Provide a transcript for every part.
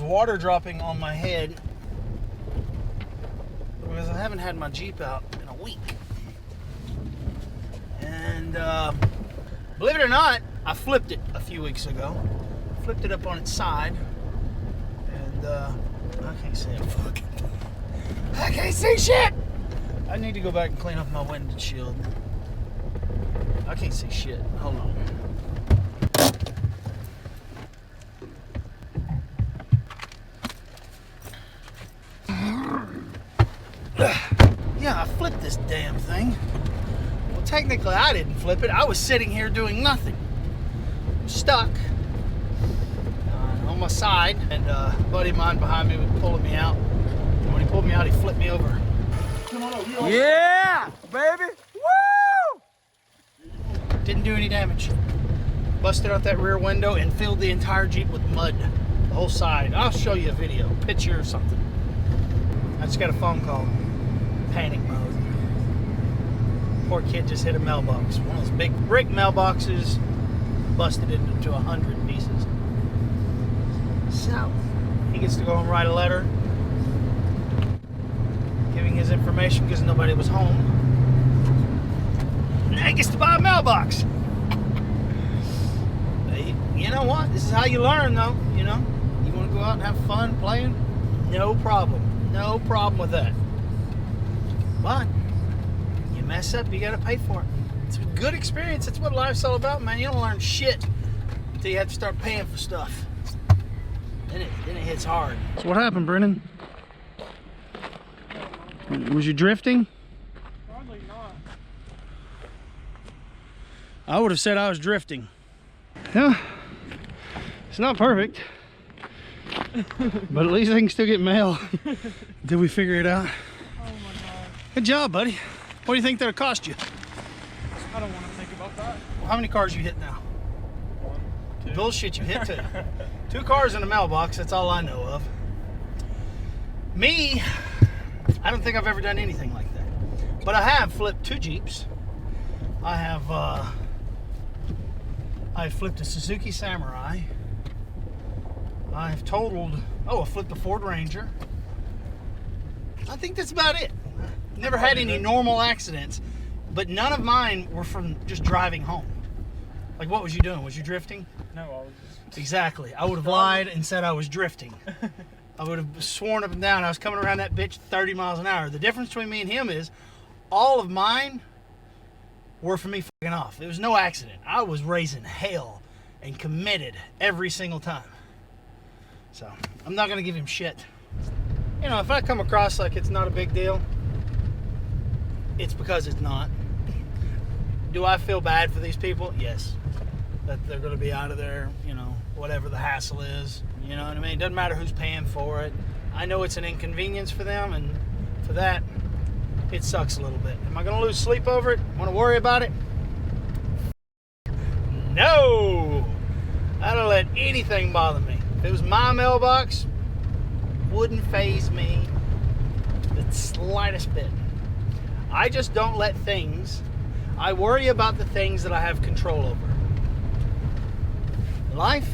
there's water dropping on my head because I haven't had my Jeep out in a week. And believe it or not, I flipped it a few weeks ago. Flipped it up on its side. And I can't see a fucking thing. I can't see shit! I need to go back and clean up my windshield. I can't see shit. Hold on. Yeah, I flipped this damn thing. Well, technically I didn't flip it. I was sitting here doing nothing. Stuck on my side, and a buddy of mine behind me was pulling me out. And when he pulled me out, he flipped me over. Come on over. Yeah, baby. Woo! Didn't do any damage. Busted out that rear window and filled the entire Jeep with mud. The whole side. I'll show you a video, picture or something. I just got a phone call. Panic mode. Poor kid just hit a mailbox. One of those big brick mailboxes, busted it into 100 pieces. So, he gets to go and write a letter giving his information because nobody was home. Now he gets to buy a mailbox. You know what? This is how you learn, though. You know, you want to go out and have fun playing? No problem. No problem with that. But you mess up, you got to pay for it. It's a good experience. That's what life's all about, man. You don't learn shit until you have to start paying for stuff. Then it hits hard. So what happened, Brennan? Was you drifting? Probably not. I would have said I was drifting. Yeah, it's not perfect, but at least I can still get mail. Did we figure it out? Oh my God. Good job, buddy. What do you think that'll cost you? I don't want to think about that. Well, how many cars you hit now? 1, 2. Bullshit, you hit 2. 2 cars in a mailbox, that's all I know of. Me, I don't think I've ever done anything like that. But I have flipped 2 Jeeps. I flipped a Suzuki Samurai. I've totaled, I flipped a Ford Ranger. I think that's about it. Never had any normal accidents, but none of mine were from just driving home. Like, what was you doing? Was you drifting? No, I was just... Exactly. I would have lied and said I was drifting. I would have sworn up and down I was coming around that bitch 30 miles an hour. The difference between me and him is all of mine were for me fucking off. There was no accident. I was raising hell and committed every single time. So, I'm not going to give him shit. You know, if I come across like it's not a big deal, it's because it's not. Do I feel bad for these people? Yes. That they're going to be out of there, you know, whatever the hassle is. You know what I mean? It doesn't matter who's paying for it. I know it's an inconvenience for them, and for that, it sucks a little bit. Am I going to lose sleep over it? Want to worry about it? No! I don't let anything bother me. If it was my mailbox, wouldn't faze me the slightest bit. I just don't let things, I worry about the things that I have control over. Life,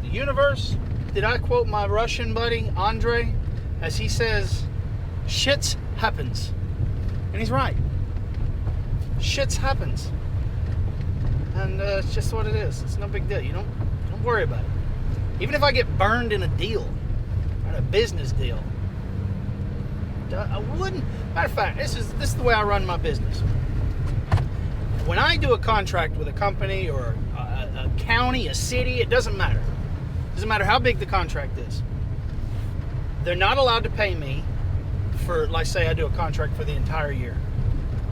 the universe. Did I quote my Russian buddy, Andre, as he says, shit happens. And he's right. Shit happens. And it's just what it is. It's no big deal. You don't worry about it. Even if I get burned in a deal, or a business deal, I wouldn't. Matter of fact, this is the way I run my business. When I do a contract with a company or a county, a city, it doesn't matter. It doesn't matter how big the contract is. They're not allowed to pay me for, like, say I do a contract for the entire year.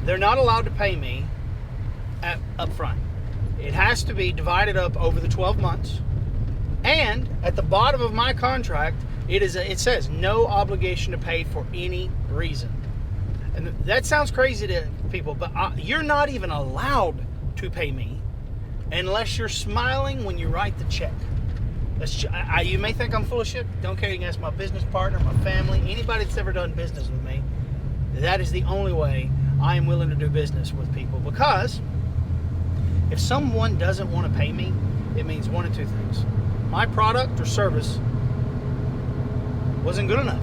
They're not allowed to pay me up front. It has to be divided up over the 12 months. And at the bottom of my contract, it says no obligation to pay for any reason. And that sounds crazy to people, but you're not even allowed to pay me unless you're smiling when you write the check. You may think I'm full of shit. Don't care. You can ask my business partner, my family, anybody that's ever done business with me. That is the only way I am willing to do business with people, because if someone doesn't want to pay me, it means one of two things. My product or service wasn't good enough.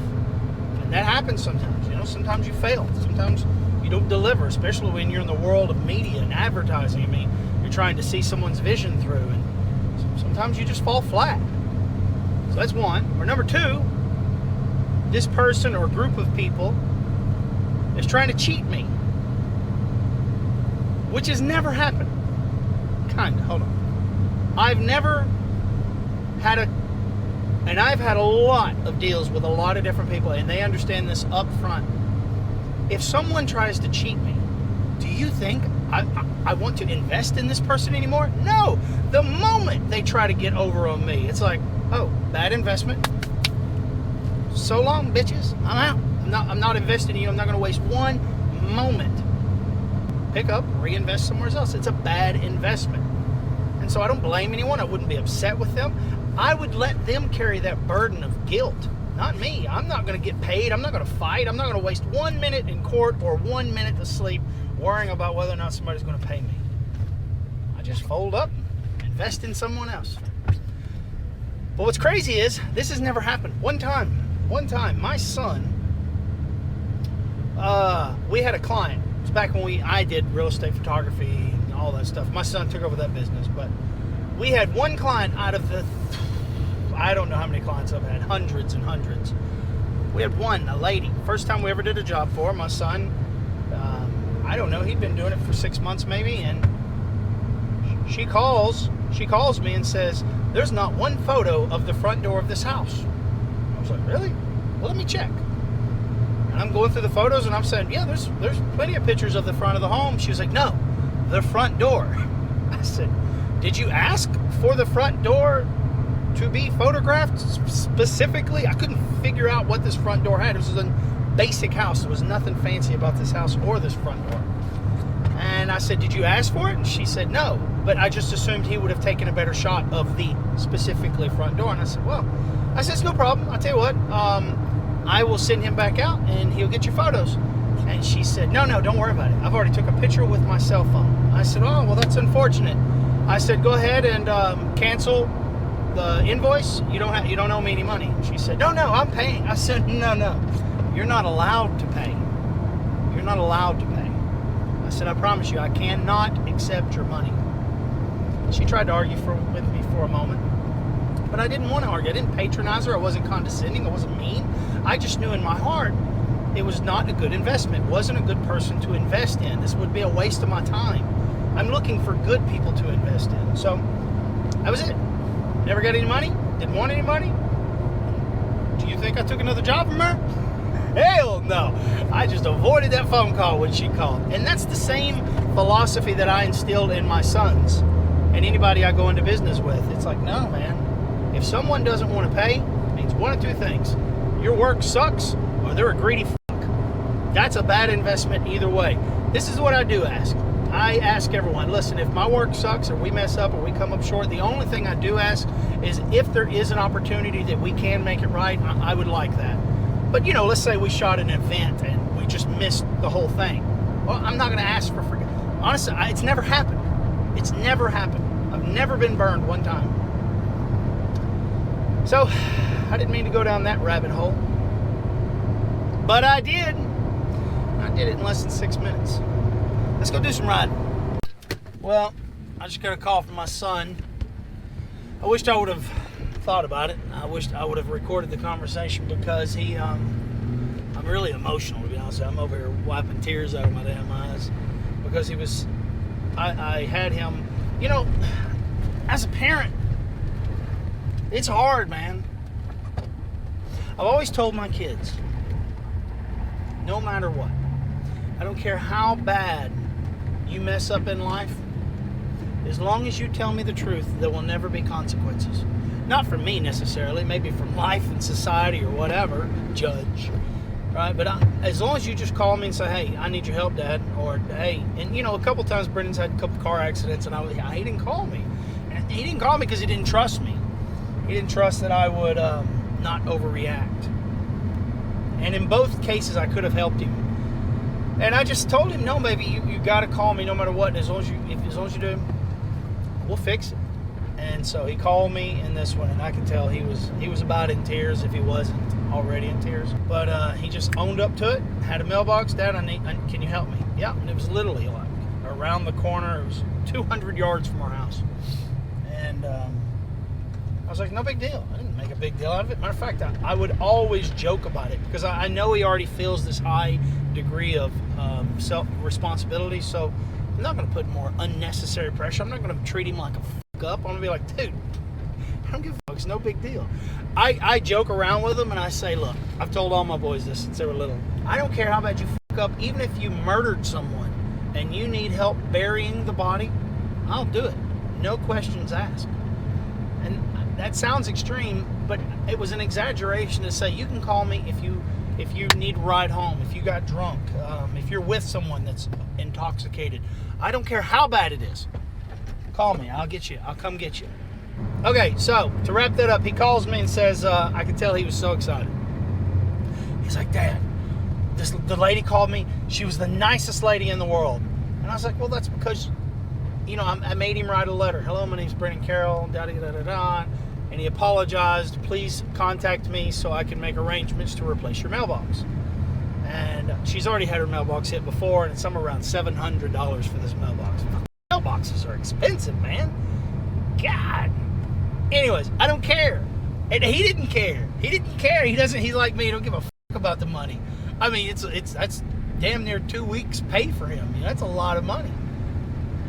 And that happens sometimes. You know, sometimes you fail. Sometimes you don't deliver, especially when you're in the world of media and advertising. I mean, you're trying to see someone's vision through, and sometimes you just fall flat. So that's one. Or number two, this person or group of people is trying to cheat me, which has never happened. Kinda, hold on. I've never had and I've had a lot of deals with a lot of different people, and they understand this up front. If someone tries to cheat me, do you think I want to invest in this person anymore? No. The moment they try to get over on me, it's like, oh, bad investment. So long, bitches. I'm out. I'm not investing in you. I'm not going to waste one moment. Pick up, reinvest somewhere else. It's a bad investment. And so I don't blame anyone. I wouldn't be upset with them. I would let them carry that burden of guilt, not me. I'm not going to get paid. I'm not going to fight. I'm not going to waste 1 minute in court or 1 minute of sleep worrying about whether or not somebody's going to pay me. I just fold up, invest in someone else. But what's crazy is this has never happened. One time, my son, we had a client. It was back when I did real estate photography and all that stuff. My son took over that business, but we had one client out of the, I don't know how many clients I've had, hundreds and hundreds. We had one, a lady. First time we ever did a job for her. My son, I don't know, he'd been doing it for 6 months maybe, and she calls me and says, there's not one photo of the front door of this house. I was like, really? Well, let me check. And I'm going through the photos and I'm saying, yeah, there's plenty of pictures of the front of the home. She was like, no, the front door. I said, did you ask for the front door to be photographed specifically? I couldn't figure out what this front door had. It was a basic house. There was nothing fancy about this house or this front door. And I said, did you ask for it? And she said, no. But I just assumed he would have taken a better shot of the specifically front door. And I said, well, it's no problem. I'll tell you what, I will send him back out and he'll get your photos. And she said, no, don't worry about it. I've already took a picture with my cell phone. I said, oh, well, that's unfortunate. I said, go ahead and cancel the invoice. You don't owe me any money. And she said, no, I'm paying. I said, no. You're not allowed to pay. You're not allowed to pay. I said, I promise you, I cannot accept your money. She tried to argue with me for a moment, but I didn't want to argue. I didn't patronize her. I wasn't condescending. I wasn't mean. I just knew in my heart it was not a good investment. It wasn't a good person to invest in. This would be a waste of my time. I'm looking for good people to invest in. So that was it. Never got any money. Didn't want any money. Do you think I took another job from her? Hell no. I just avoided that phone call when she called. And that's the same philosophy that I instilled in my sons and anybody I go into business with. It's like, no, man. If someone doesn't want to pay, it means one of two things. Your work sucks or they're a greedy fuck. That's a bad investment either way. This is what I do ask. I ask everyone, listen, if my work sucks or we mess up or we come up short, the only thing I do ask is if there is an opportunity that we can make it right, I would like that. But, let's say we shot an event and we just missed the whole thing. Well, I'm not going to ask for forgiveness. Honestly, it's never happened. It's never happened. I've never been burned one time. So, I didn't mean to go down that rabbit hole. But I did. I did it in less than 6 minutes. Let's go do some riding. Well, I just got a call from my son. I wished I would have thought about it. I wished I would have recorded the conversation because I'm really emotional, to be honest. I'm over here wiping tears out of my damn eyes because I had him, as a parent, it's hard, man. I've always told my kids, no matter what, I don't care how bad you mess up in life, as long as you tell me the truth, there will never be consequences. Not from me necessarily, maybe from life and society or whatever, judge, right? But as long as you just call me and say, hey, I need your help, Dad, or hey, and a couple times Brendan's had a couple car accidents and he didn't call me. And he didn't call me because he didn't trust me. He didn't trust that I would not overreact. And in both cases, I could have helped him. And I just told him, no, baby, you got to call me no matter what. And as long as you do, we'll fix it. And so he called me in this one, and I could tell he was about in tears if he wasn't already in tears. But he just owned up to it. Had a mailbox. Dad, can you help me? Yeah, and it was literally like around the corner. It was 200 yards from our house. And I was like, no big deal. I didn't make a big deal out of it. Matter of fact, I would always joke about it because I know he already feels this high degree of self-responsibility. So I'm not going to put more unnecessary pressure. I'm not going to treat him like a up. I'm gonna be like, dude, I don't give a fuck. It's no big deal. I joke around with them and I say, look, I've told all my boys this since they were little. I don't care how bad you fuck up. Even if you murdered someone and you need help burying the body, I'll do it. No questions asked. And that sounds extreme, but it was an exaggeration to say you can call me if you need a ride home, if you got drunk, if you're with someone that's intoxicated. I don't care how bad it is. Call me. I'll get you. I'll come get you. Okay, so to wrap that up, he calls me and says, I could tell he was so excited. He's like, Dad, the lady called me. She was the nicest lady in the world. And I was like, well, that's because, I made him write a letter. Hello, my name's Brennan Carroll, da-da-da-da-da. And he apologized. Please contact me so I can make arrangements to replace your mailbox. And she's already had her mailbox hit before, and it's somewhere around $700 for this mailbox. Mailboxes are expensive, man. God. Anyways, I don't care. And he didn't care. He's like me. He don't give a fuck about the money. I mean, that's damn near 2 weeks pay for him. That's a lot of money.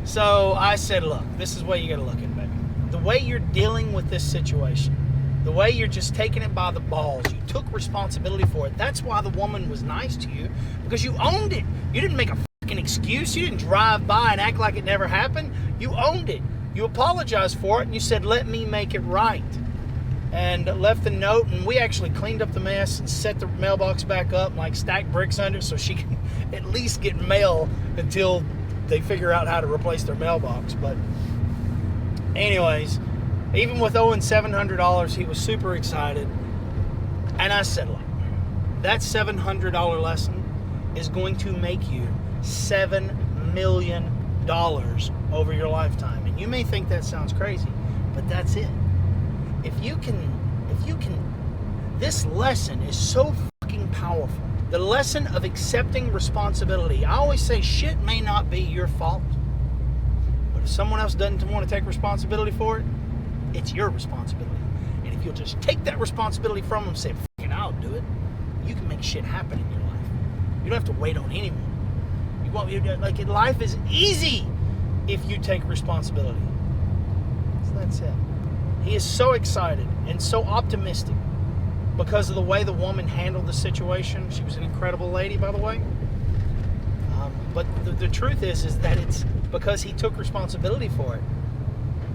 So I said, look, this is the way you got to look at it, baby. The way you're dealing with this situation, the way you're just taking it by the balls, you took responsibility for it. That's why the woman was nice to you, because you owned it. You didn't make a an excuse. You didn't drive by and act like it never happened. You owned it. You apologized for it, and you said, let me make it right. And left the note, and we actually cleaned up the mess and set the mailbox back up, like stacked bricks under it so she can at least get mail until they figure out how to replace their mailbox. But anyways, even with owing $700, he was super excited. And I said, look, that $700 lesson is going to make you $7 million over your lifetime. And you may think that sounds crazy, but that's it. If you can, this lesson is so fucking powerful. The lesson of accepting responsibility. I always say shit may not be your fault, but if someone else doesn't want to take responsibility for it, it's your responsibility. And if you'll just take that responsibility from them and say, fucking I'll do it, you can make shit happen in your life. You don't have to wait on anyone. Life is easy if you take responsibility. So that's it. He is so excited and so optimistic because of the way the woman handled the situation. She was an incredible lady, by the way. But the truth is that it's because he took responsibility for it.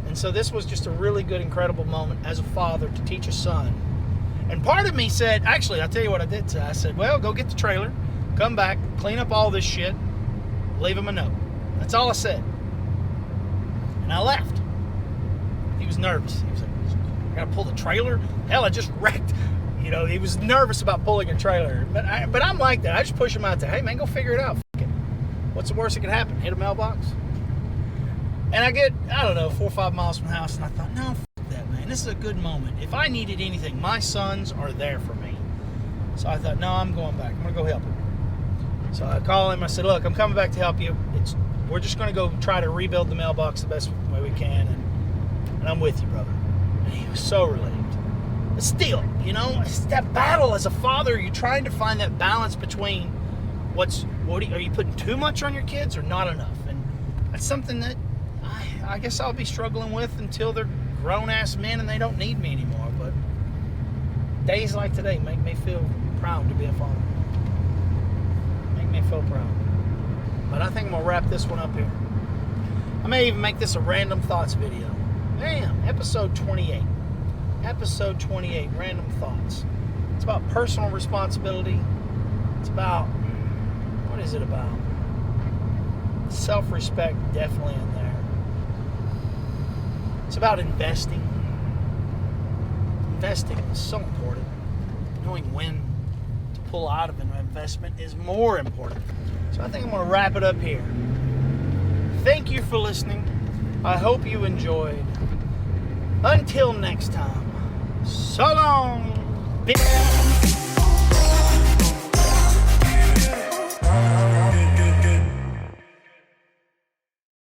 And so this was just a really good, incredible moment as a father to teach a son. And part of me said, actually, I'll tell you what I did say. I said, well, go get the trailer, come back, clean up all this shit, leave him a note. That's all I said. And I left. He was nervous. He was like, I gotta pull the trailer? Hell, I just wrecked. He was nervous about pulling a trailer. But I'm like that. I just push him out there. Hey, man, go figure it out. F*** it. What's the worst that can happen? Hit a mailbox? And I get, 4 or 5 miles from the house, and I thought, no, f*** that, man. This is a good moment. If I needed anything, my sons are there for me. So I thought, no, I'm going back. I'm going to go help him. So I call him. I said, look, I'm coming back to help you. We're just going to go try to rebuild the mailbox the best way we can, and I'm with you, brother. And he was so relieved. But still, it's that battle as a father. You're trying to find that balance between are you putting too much on your kids or not enough? And that's something that I guess I'll be struggling with until they're grown-ass men and they don't need me anymore. But days like today make me feel proud to be a father. Make me feel proud. But I think I'm going to wrap this one up here. I may even make this a random thoughts video. Damn, episode 28. Episode 28, random thoughts. It's about personal responsibility. It's about, what is it about? Self-respect, definitely in there. It's about investing. Investing is so important. Knowing when to pull out of an investment is more important. So I think I'm going to wrap it up here. Thank you for listening. I hope you enjoyed. Until next time, so long, bitch.